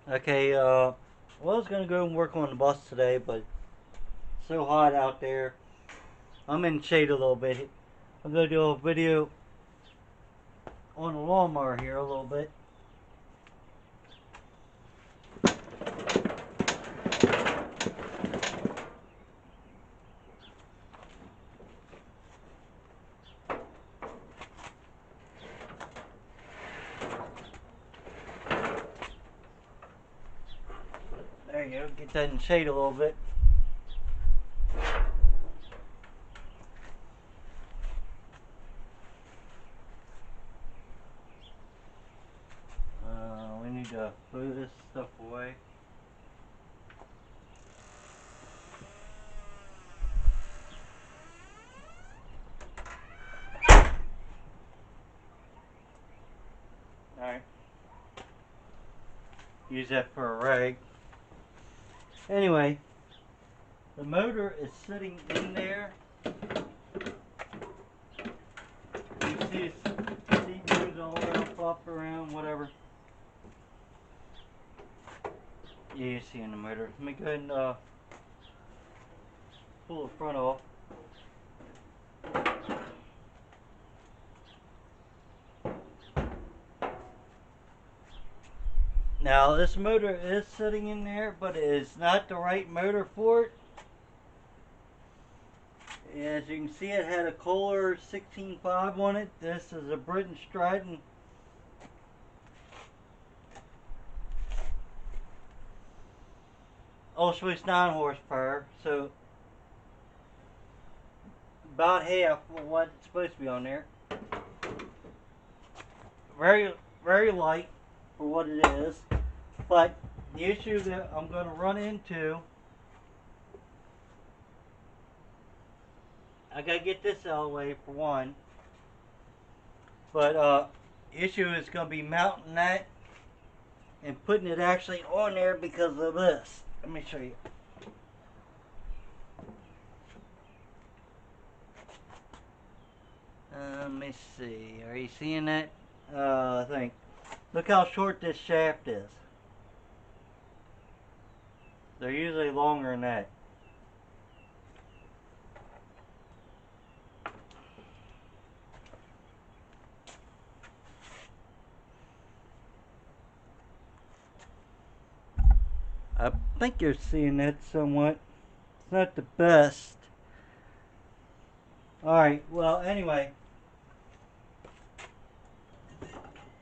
Okay, well, I was gonna go and work on the bus today, but it's so hot out there. I'm in shade a little bit. I'm gonna do a video on the lawnmower here a little bit. There you go. Get that in shade a little bit. We need to put this stuff away. Alright. Use that for a rag. Anyway, the motor is sitting in there. You can see its seat moves all around, flop around, whatever. Yeah, you see in the motor. Let me go ahead and pull the front off. Now this motor is sitting in there, but it is not the right motor for it. As you can see, it had a Kohler 16.5 on it. This is a Britain Stratton. Also it's 9 horsepower, so about half of what it's supposed to be on there. Very, very light for what it is. But the issue that I'm going to run into, I got to get this out of the way for one. But the issue is going to be mounting that and putting it actually on there because of this. Let me show you. Let me see. Are you seeing that? I think. Look how short this shaft is. They're usually longer than that. I think you're seeing that somewhat. It's not the best. Alright, well, anyway.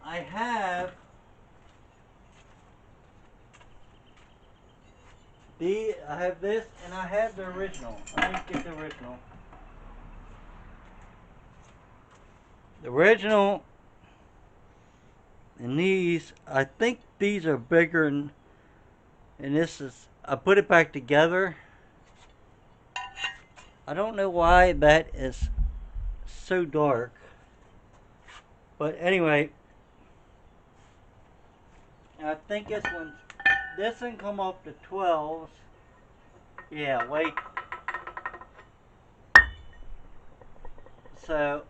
I have I have this and I have the original. Let me get the original. The original and these, I think these are bigger and this is, I put it back together. I don't know why that is so dark. But anyway, I think this one come off the 12s. Yeah, wait. So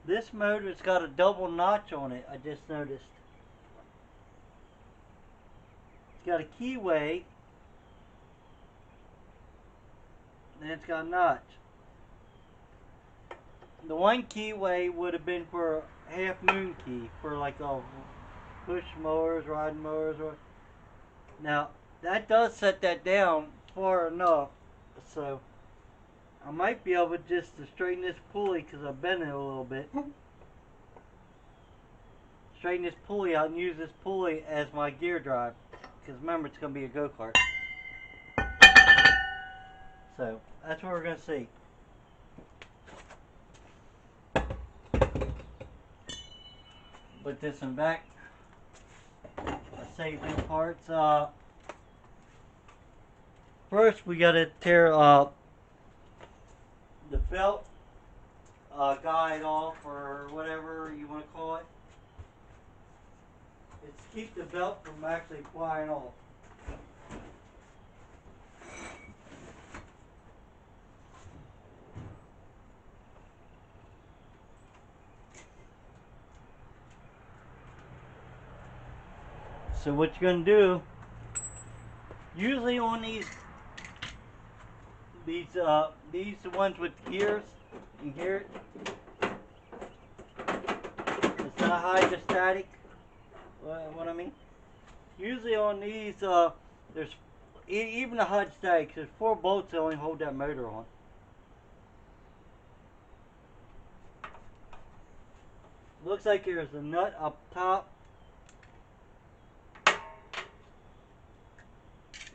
this motor's got a double notch on it, I just noticed. It's got a keyway, and it's got a notch. The one keyway would have been for a half moon key, for like push mowers, riding mowers. Now, that does set that down far enough, so I might be able just to straighten this pulley because I bent it a little bit. Straighten this pulley out and use this pulley as my gear drive. Because remember, it's going to be a go-kart. So, that's what we're going to see. Put this in back. I saved them parts. First, we got to tear the belt guide off, or whatever you want to call it. It's keep the belt from actually flying off. So what you're gonna do, usually on these ones with gears, you hear it? It's not hydrostatic. What I mean? Usually on these, there's even the hydrostatic. There's 4 bolts that only hold that motor on. Looks like there's a nut up top,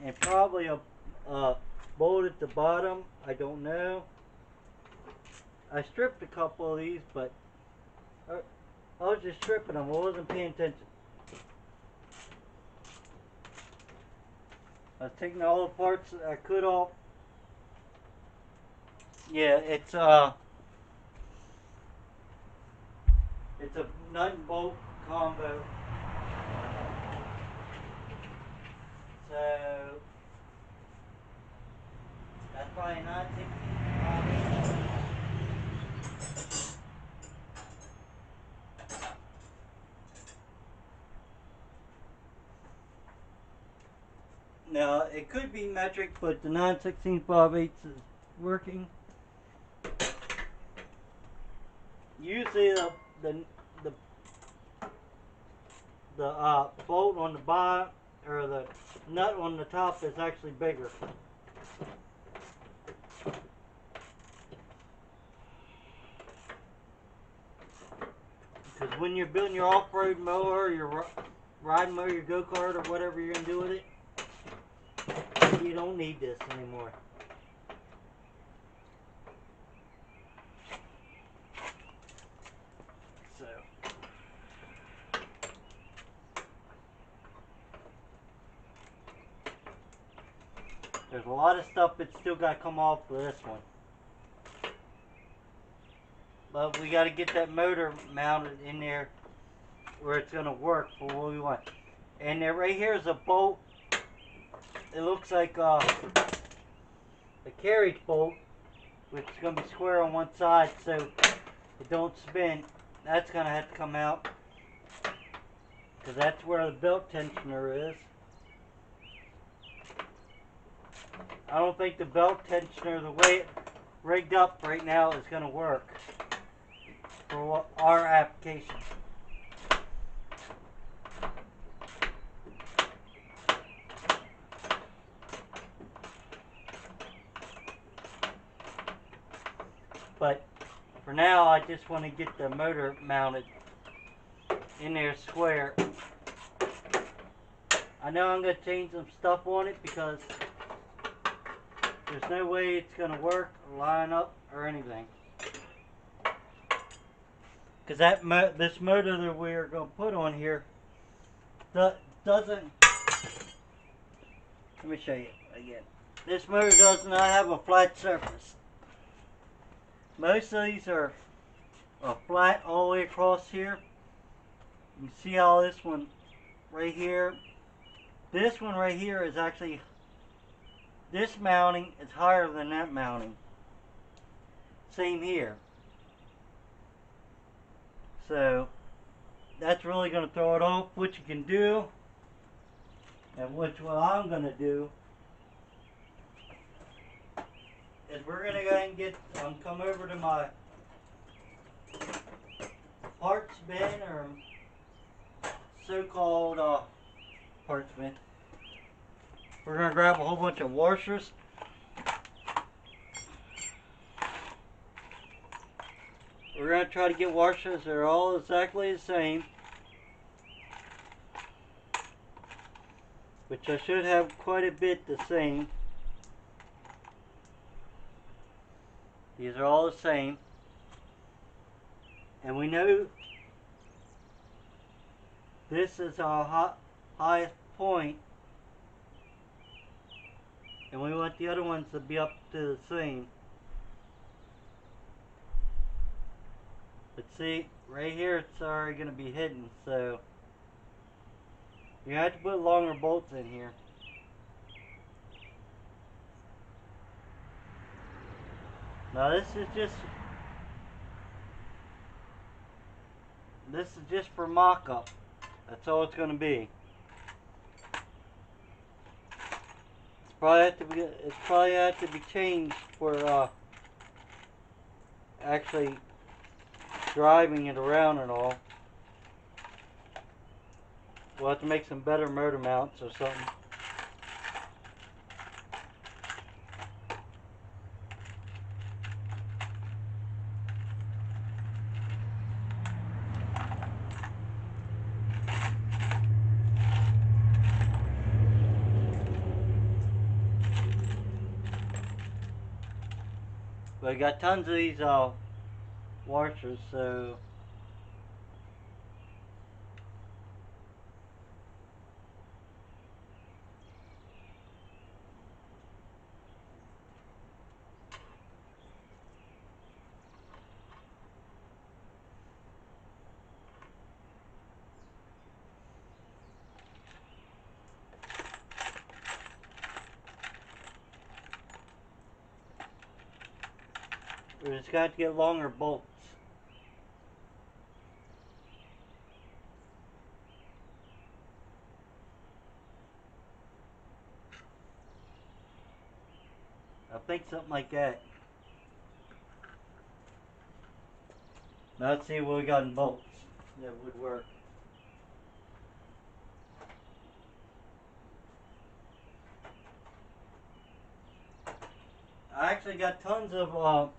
and probably a bolt at the bottom. I don't know. I stripped a couple of these, but I was just stripping them. I wasn't paying attention. I was taking all the parts that I could off. Yeah, it's a nut and bolt combo. So that's probably not 60. Now it could be metric, but the 9/16 Bob 8 is working. Usually the bolt on the bottom or the nut on the top is actually bigger. Because when you're building your off-road mower, your riding mower, your go-kart, or whatever you're going to do with it, you don't need this anymore. So, there's a lot of stuff that's still got to come off for this one. But we got to get that motor mounted in there where it's going to work for what we want. And there, right here is a bolt. It looks like a carriage bolt, which is going to be square on one side so it don't spin. That's going to have to come out because that's where the belt tensioner is. I don't think the belt tensioner, the way it's rigged up right now, is going to work for our application. But for now, I just want to get the motor mounted in there square. I know I'm going to change some stuff on it because there's no way it's going to work or line up or anything. Because this motor that we're going to put on here doesn't. Let me show you again. This motor does not have a flat surface. Most of these are flat all the way across here. You see how this one right here, this one right here is actually, this mounting is higher than that mounting. Same here. So that's really going to throw it off. What you can do, and what I'm going to do, is we're going to go ahead and get, come over to my parts bin, or so-called parts bin. We're going to grab a whole bunch of washers. We're going to try to get washers that are all exactly the same, which I should have quite a bit the same. These are all the same. And we know this is our highest point, and we want the other ones to be up to the same. But see, right here it's already going to be hidden, so You have to put longer bolts in here. Now this is just for mock-up. That's all it's going to be. It's probably have to be changed for actually driving it around and all. We'll have to make some better motor mounts or something. But I got tons of these washers, so we just got to get longer bolts. I think something like that. Now let's see what we got in bolts that would work. I actually got tons of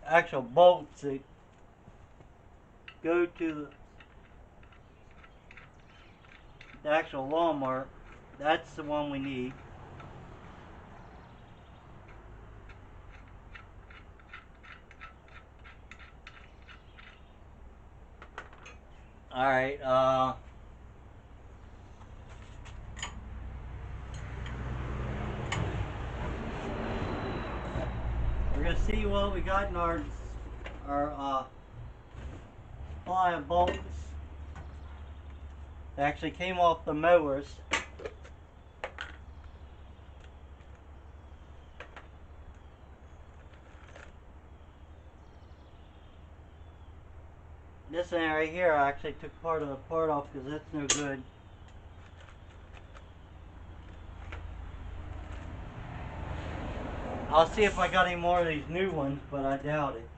actual bolts that go to the actual lawnmower. That's the one we need. Alright, we're gonna see what we got in our supply of bolts. They actually came off the mowers. This thing right here, I actually took part of the part off because that's no good. I'll see if I got any more of these new ones, but I doubt it.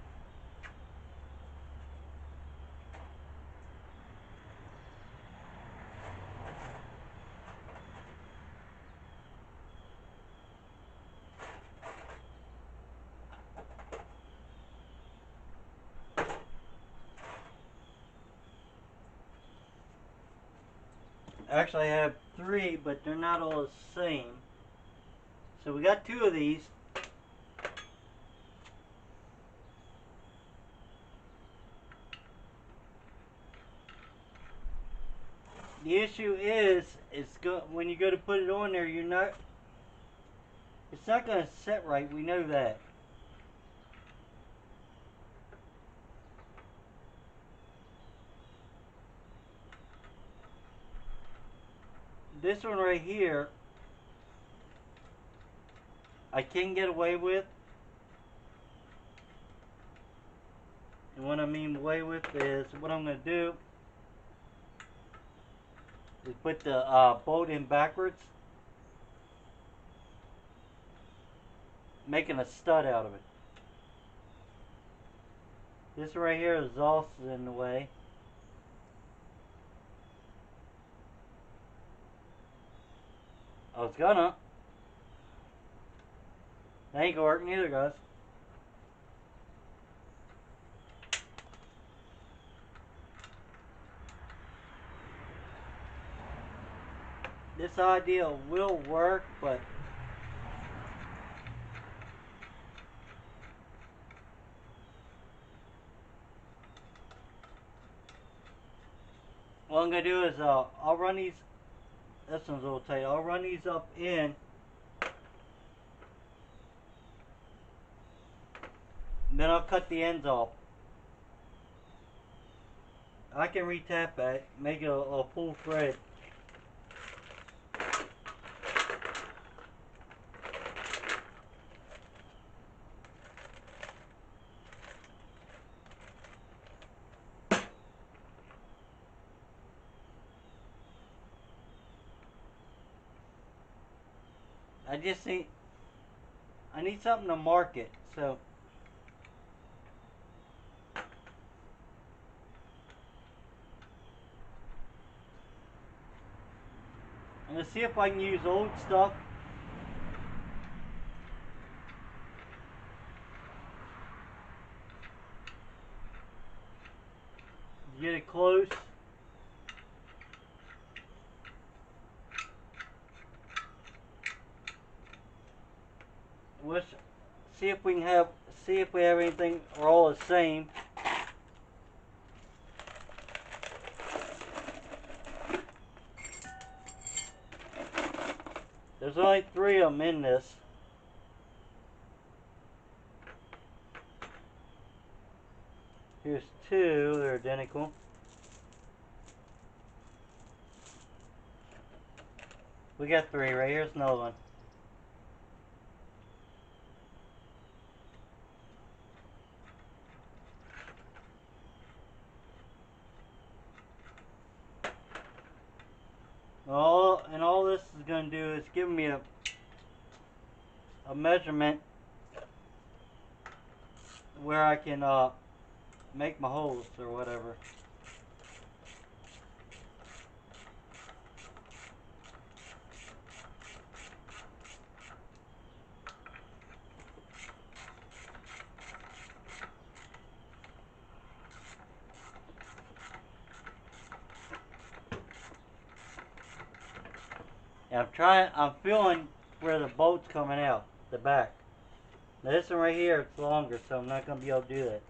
Actually, I have 3, but they're not all the same. So we got 2 of these. The issue is, when you go to put it on there, it's not going to set right. We know that. This one right here, I can get away with. And what I mean away with is, what I'm going to do is put the bolt in backwards, making a stud out of it. This right here is also in the way. I was gonna. That ain't gonna work neither, guys. This idea will work, but what I'm gonna do is I'll run these. This one's a little tight. I'll run these up in, and then I'll cut the ends off. I can retap that, make it a full thread. I just need, I need something to mark it. So I'm gonna see if I can use old stuff. Get it close. Let's see if we can have, see if we have anything or all the same. There's only 3 of them in this. Here's 2, they're identical. We got 3 right here. Here's another one. All this is going to do is give me a measurement where I can make my holes or whatever. And I'm feeling where the bolt's coming out, the back. Now this one right here, it's longer, so I'm not going to be able to do that.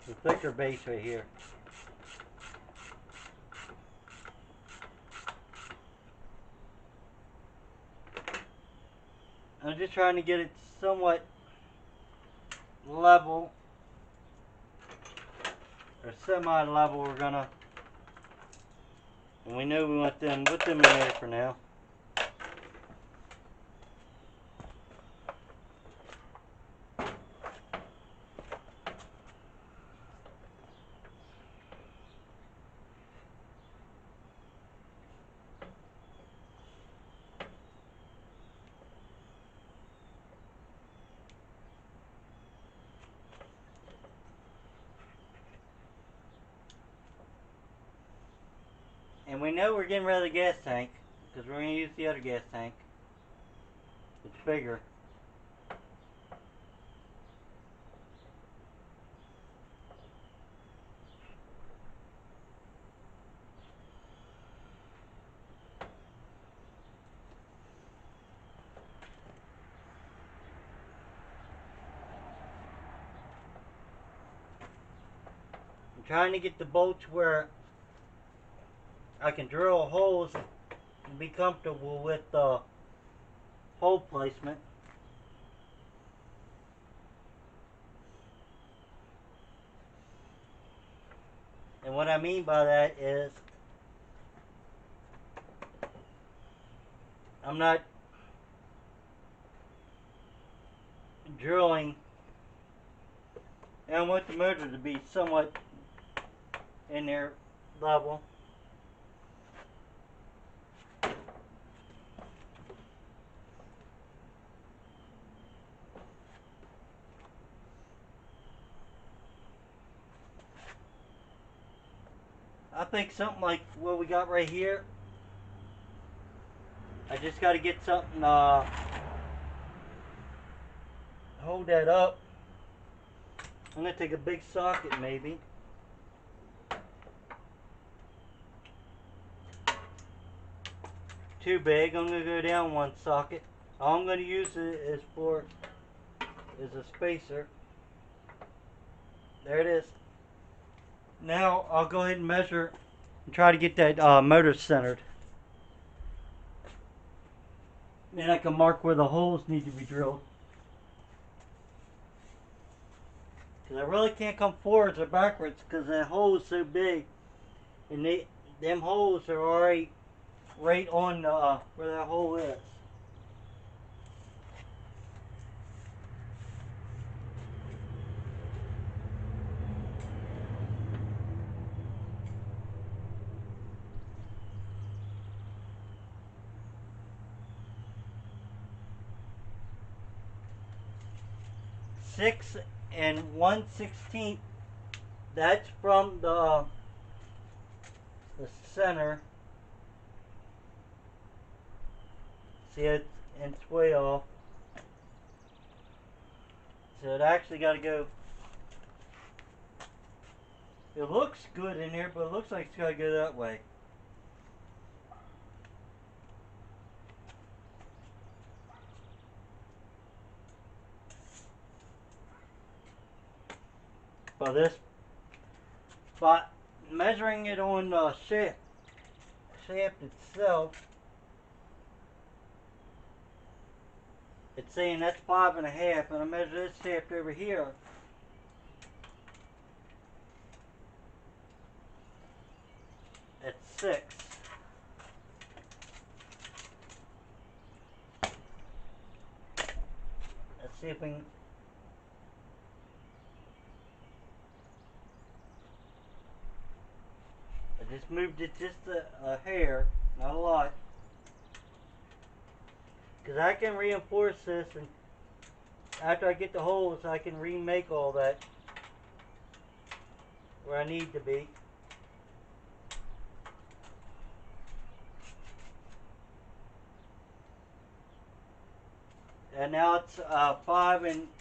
The thicker base right here. I'm just trying to get it somewhat level, or semi-level. And we know we want them, put them in there for now. And we know we're getting rid of the gas tank, because we're going to use the other gas tank. It's bigger. I'm trying to get the bolts where I can drill holes and be comfortable with the hole placement. And what I mean by that is I'm not drilling, and I want the motor to be somewhat in there level. I think something like what we got right here. I just got to get something hold that up. I'm going to take a big socket maybe. Too big. I'm going to go down one socket. All I'm going to use it is a spacer. There it is. Now I'll go ahead and measure and try to get that motor centered. Then I can mark where the holes need to be drilled. Because I really can't come forwards or backwards because that hole is so big. And them holes are already right on where that hole is. 6 and 1/16. That's from the center. See, it's way off. So it actually got to go. It looks good in here, but it looks like it's got to go that way. But measuring it on the shaft itself, it's saying that's 5.5, and I measure this shaft over here. At 6. Let's see if we can. I just moved it just a hair, not a lot. Because I can reinforce this, and after I get the holes, I can remake all that where I need to be. And now it's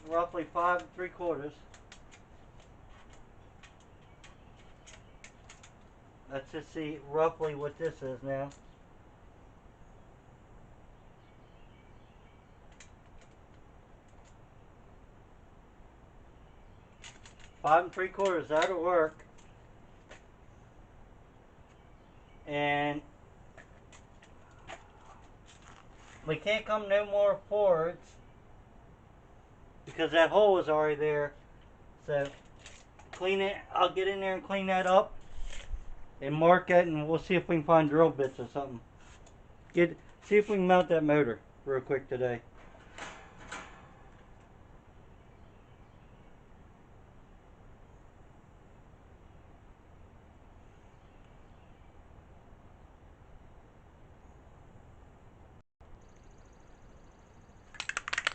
roughly 5 3/4. Let's just see roughly what this is now. Five 3/4, that'll work. And we can't come no more forwards because that hole is already there. So clean it. I'll get in there and clean that up and mark it, and we'll see if we can find drill bits or something. See if we can mount that motor real quick today.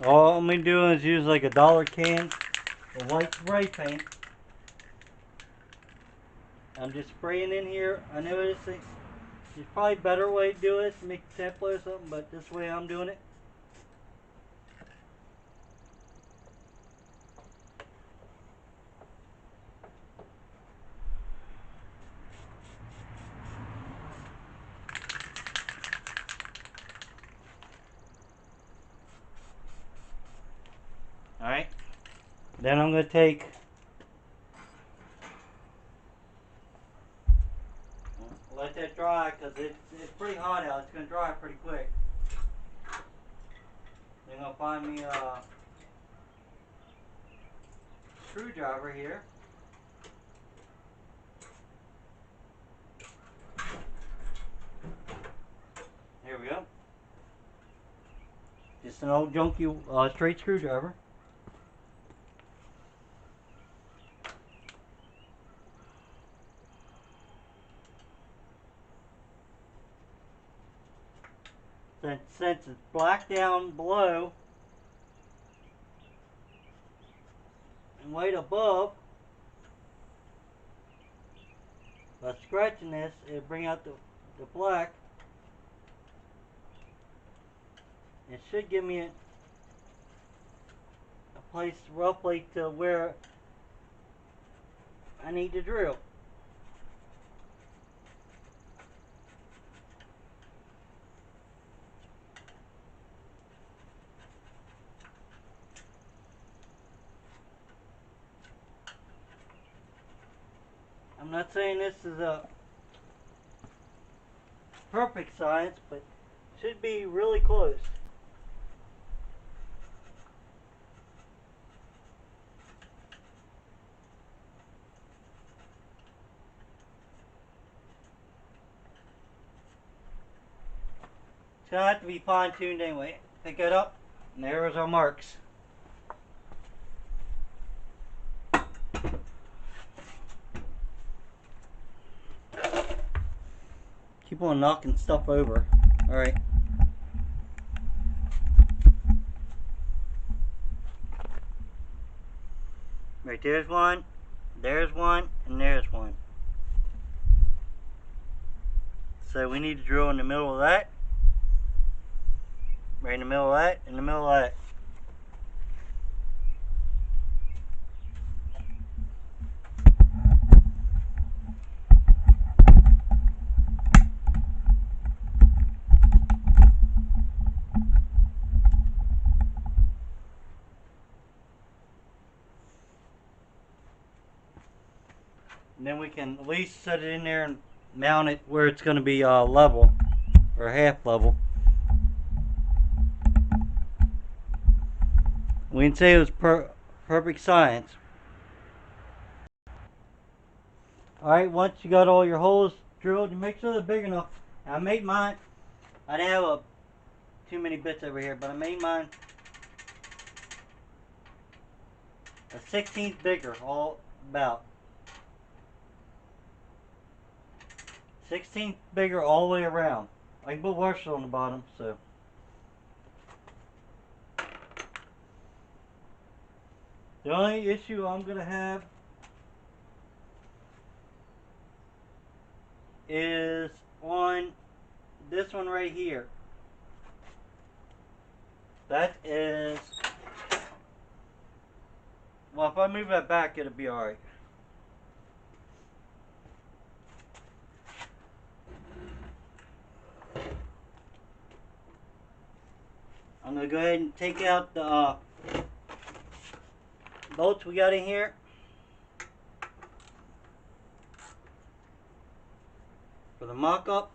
All I'm doing is use like a dollar can of white spray paint. I'm just spraying in here. I know there's probably a better way to do it, to make it simpler or something, but this way I'm doing it. Alright. Then I'm going to let that dry, because it's pretty hot out. It's going to dry pretty quick. Then I'll find me a screwdriver here. Here we go. Just an old junky straight screwdriver. Since it's black down below and white above, by scratching this, it'll bring out the black. It should give me a place roughly to where I need to drill. I'm not saying this is a perfect science, but should be really close. It's gonna have to be fine-tuned anyway. Pick it up, and there's our marks. Keep on knocking stuff over. Alright. there's one, and there's one. So we need to drill in the middle of that, right in the middle of that, in the middle of that. And then we can at least set it in there and mount it where it's going to be level, or half level. We can say it was perfect science. Alright, once you got all your holes drilled, you make sure they're big enough. Now, I made mine, I didn't have too many bits over here, but I made mine a 16th bigger, all about. 16th bigger all the way around. I can put washers on the bottom, so. The only issue I'm going to have is on this one right here. That is, well, if I move that back, it'll be alright. I'm going to go ahead and take out the bolts we got in here. For the mock-up.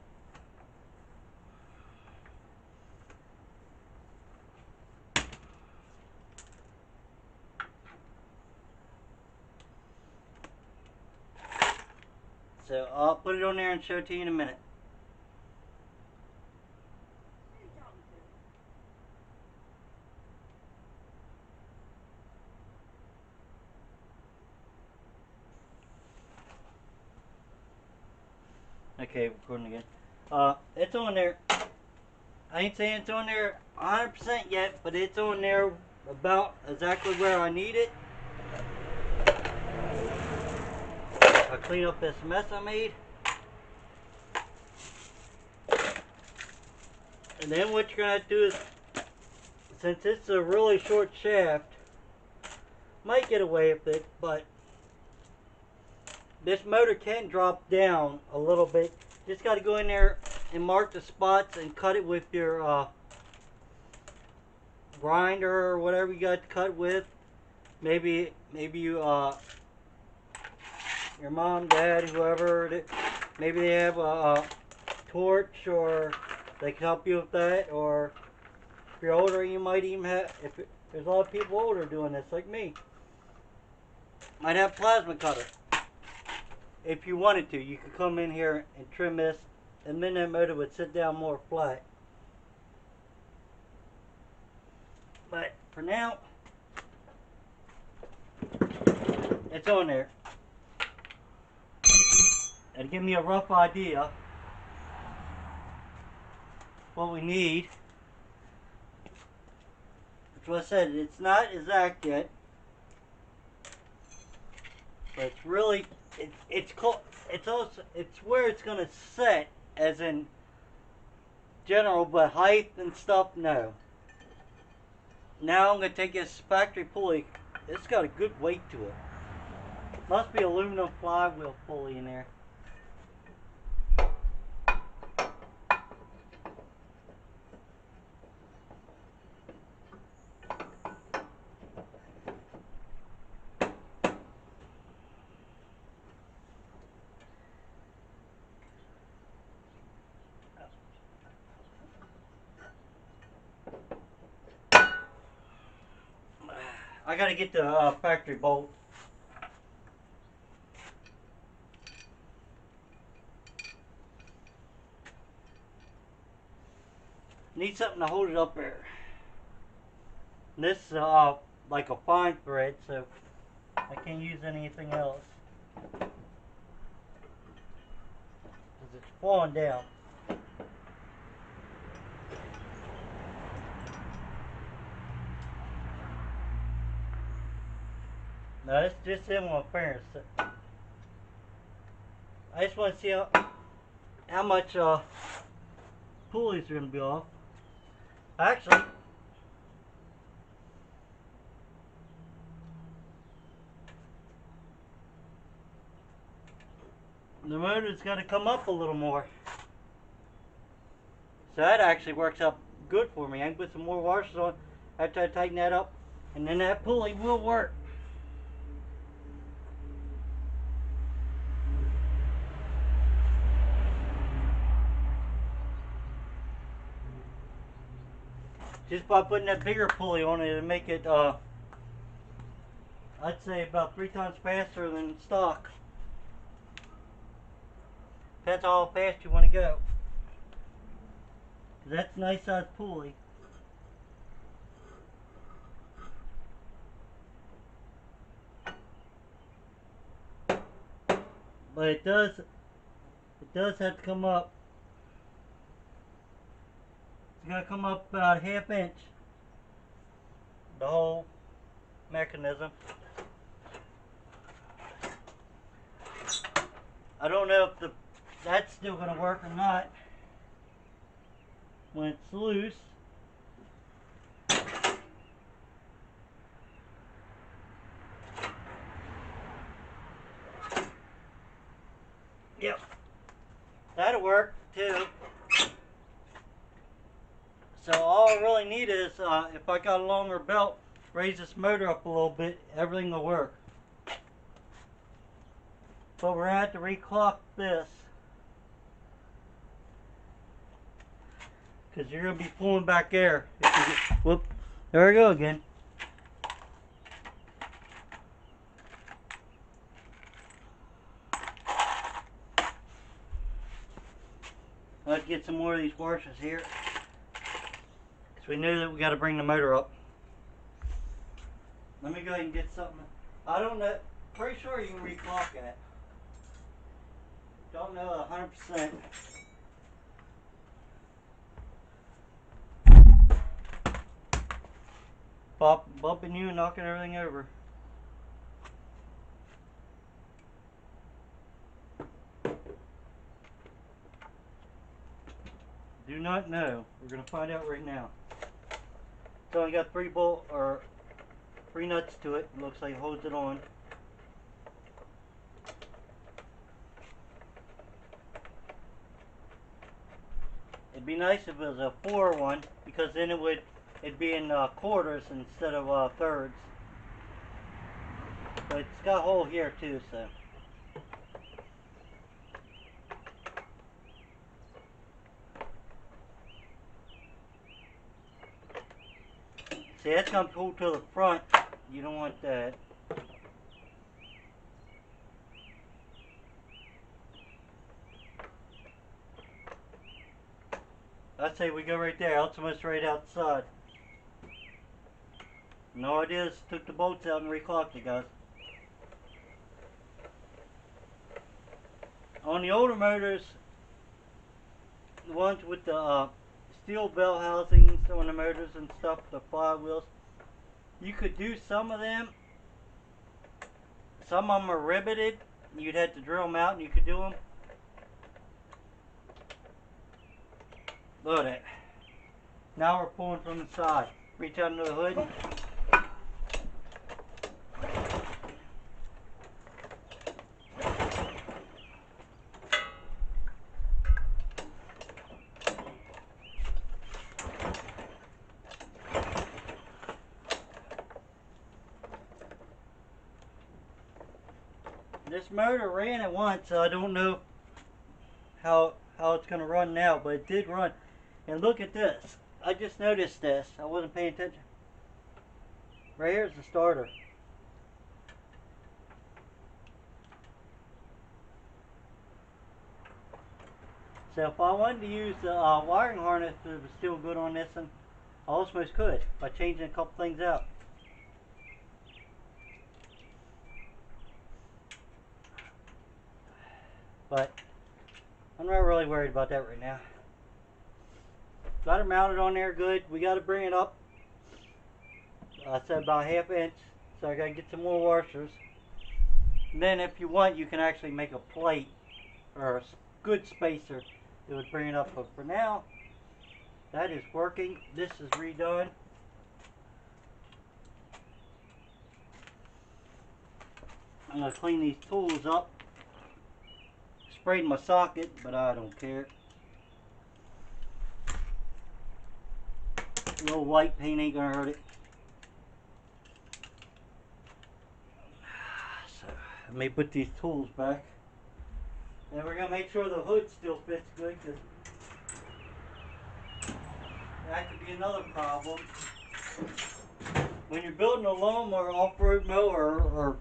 So I'll put it on there and show it to you in a minute. Okay, recording again. It's on there. I ain't saying it's on there 100% yet, but it's on there about exactly where I need it. I'll clean up this mess I made. And then what you're going to do is, since it's a really short shaft, might get away with it, but this motor can drop down a little bit. Just got to go in there and mark the spots and cut it with your grinder or whatever you got to cut with. Maybe you your mom, dad, whoever, maybe they have a torch, or they can help you with that. Or if you're older, you might even have, there's a lot of people older doing this like me, might have plasma cutter. If you wanted to, you could come in here and trim this, and then that motor would sit down more flat. But for now, it's on there. And give me a rough idea what we need. That's what I said, it's not exact yet, but it's really, it's where it's gonna set, as in general, but height and stuff, no. Now I'm gonna take this factory pulley. It's got a good weight to it. Must be aluminum flywheel pulley in there. I gotta get the factory bolt. Need something to hold it up there. And this is like a fine thread, so I can't use anything else, because it's falling down. No, it's just in my parents. I just want to see how much pulleys are going to be off. Actually, the motor's got to come up a little more. So that actually works out good for me. I can put some more washers on after I tighten that up, and then that pulley will work. Just by putting that bigger pulley on it, it'll make it, I'd say about 3 times faster than stock. Depends how fast you want to go. That's a nice size pulley. But it does have to come up. It's got to come up about a ½ inch. The whole mechanism. I don't know if that's still going to work or not when it's loose. Yep, that'll work too. So all I really need is, if I got a longer belt, raise this motor up a little bit, everything will work. But we're going to have to reclock this, because you're going to be pulling back air. Whoop, there we go again. Let's get some more of these washers here, because we knew that we got to bring the motor up. Let me go ahead and get something. I don't know, pretty sure you can reclock that. Don't know 100%. Bumping you and knocking everything over. Do not know. We're going to find out right now. It's only got 3 nuts to it. It looks like it holds it on. It'd be nice if it was a 4 one, because then it'd be in quarters instead of thirds. But it's got a hole here too, so. See, that's gonna pull to the front. You don't want that. I'd say we go right there. It's almost right outside. And all I did is took the bolts out and reclocked it, guys. On the older motors, the ones with the steel bell housings on the motors and stuff, the flywheels, you could do some of them. Some of them are riveted. You'd have to drill them out and you could do them. Look at it. Now we're pulling from the side. Reach out under the hood. This motor ran at once, so I don't know how it's going to run now, but it did run. And look at this. I just noticed this. I wasn't paying attention. Right here's the starter. So if I wanted to use the wiring harness that was still good on this one, I almost could by changing a couple things out. But I'm not really worried about that right now. Got her mounted on there good. We got to bring it up. I said about a ½ inch So I gotta get some more washers. And then if you want, you can actually make a plate or a good spacer that would bring it up. But for now, that is working. This is redone. I'm gonna clean these tools up. Sprayed my socket, but I don't care. A little white paint ain't gonna hurt it. So let me put these tools back. And we're gonna make sure the hood still fits good, because that could be another problem. When you're building a lawnmower, off-road mower, or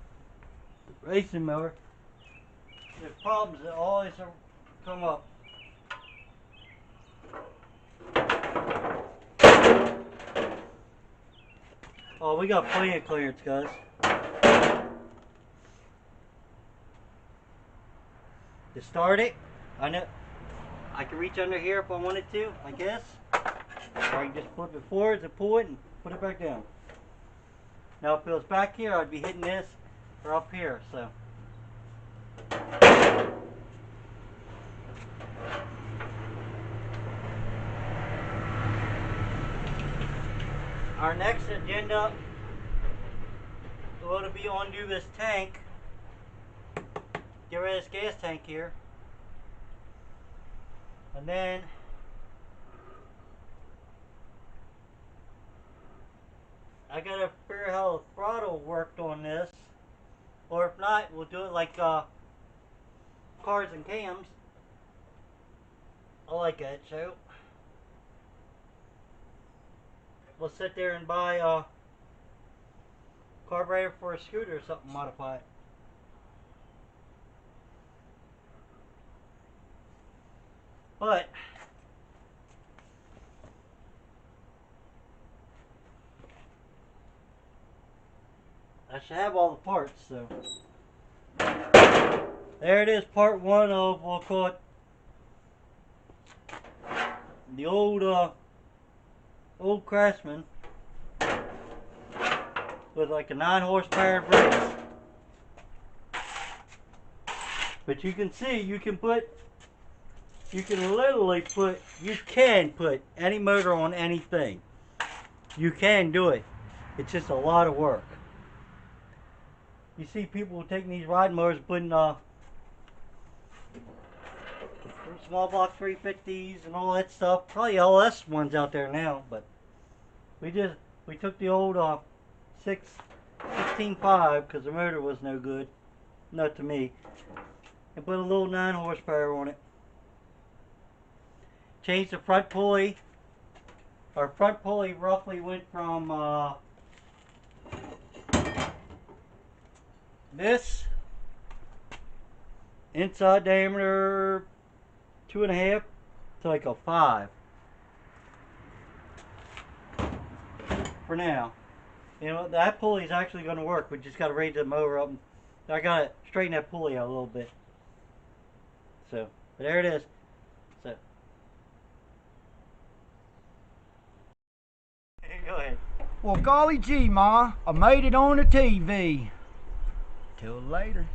racing mower, there's problems that always come up. Oh, we got plenty of clearance, guys. To start it, I know I can reach under here if I wanted to, I guess. Or I can just flip it forwards and pull it and put it back down. Now if it was back here, I'd be hitting this or up here, so. Our next agenda will be undo this tank. Get rid of this gas tank here. And then I gotta figure out how the throttle worked on this. Or if not, we'll do it like cars and cams. I like that show. We'll sit there and buy a carburetor for a scooter or something, modify it. But I should have all the parts, so there it is, part one of, we'll call it the old Craftsman with like a 9 horsepower brakes. But you can see, you can literally put any motor on anything. You can do it. It's just a lot of work. You see people taking these ride mowers, putting small block 350s and all that stuff. Probably LS ones out there now, but we took the old 16.5 because the motor was no good, not to me, and put a little 9 horsepower on it. Changed the front pulley. Our front pulley roughly went from this inside diameter 2.5 to like a 5 for now. You know, that pulley is actually going to work. We just got to raise the mower up. I got to straighten that pulley out a little bit. So, but there it is. So, go ahead. Well, golly gee, Ma, I made it on the TV. Till later.